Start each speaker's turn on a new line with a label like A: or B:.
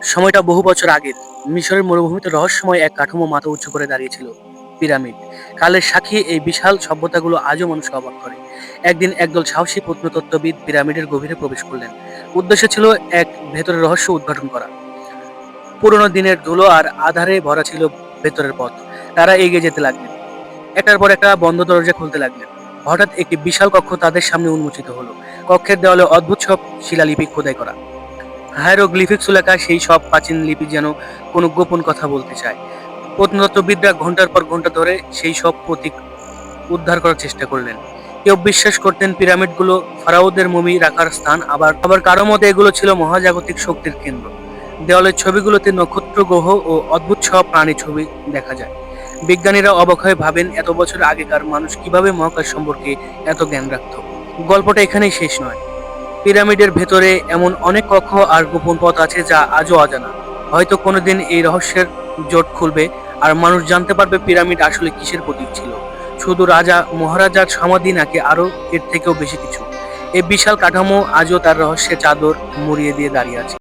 A: সময়টা বহু বছর আগের। মিশরের মরুভূমিতে রহস্যময় এক কাঠামো মাথা উঁচু করে দাঁড়িয়েছিল। পিরামিড। কালের সাক্ষী এই বিশাল সভ্যতাগুলো আজও মানুষকে অবাক করে। একদিন একদল সাহসী প্রত্নতত্ত্ববিদ পিরামিডের গভীরে প্রবেশ করলেন। উদ্দেশ্য ছিল এক ভেতরের রহস্য উদ্ঘাটন করা। পুরোনো দিনের ধুলো আর আধারে ভরা ছিল ভেতরের পথ। তারা এগিয়ে যেতে লাগলেন। একটার পর একটা বন্ধ দরজা খুলতে লাগলেন। হঠাৎ একটি বিশাল কক্ষ তাদের সামনে উন্মোচিত হলো। কক্ষের দেওয়ালে অদ্ভুত সব শিলালিপি খোদাই করা। হায়ারোগ্লিফিক্স লেখা সেই সব প্রাচীন লিপি যেন কোনো গোপন কথা বলতে চায়। প্রত্নতত্ত্ববিদরা ঘন্টার পর ঘন্টা ধরে সেই সব প্রতীক উদ্ধার করার চেষ্টা করলেন। কেউ বিশ্বাস করতেন পিরামিডগুলো ফারাওদের মমি রাখার স্থান, আবার আবার কারো মতে এগুলো ছিল মহাজাগতিক শক্তির কেন্দ্র। দেওয়ালের ছবিগুলোতে নক্ষত্র, গ্রহ ও অদ্ভুত সব প্রাণী ছবি দেখা যায়। বিজ্ঞানীরা অবাক হয়ে ভাবেন এত বছর আগেকার মানুষ কিভাবে মহাকাশ সম্পর্কে এত জ্ঞান রাখত। গল্পটা এখানেই শেষ নয়। পিরামিডের ভেতরে এমন অনেক কক্ষ আর গোপন পথ আছে যা আজও অজানা। হয়তো কোনোদিন এই রহস্যের জট খুলবে আর মানুষ জানতে পারবে পিরামিড আসলে কিসের প্রতীক ছিল। শুধু রাজা মহারাজার সমাধি নাকি আরো এর থেকেও বেশি কিছু। এই বিশাল কাঠামো আজও তার রহস্যের চাদর মুড়িয়ে দিয়ে দাঁড়িয়ে আছে।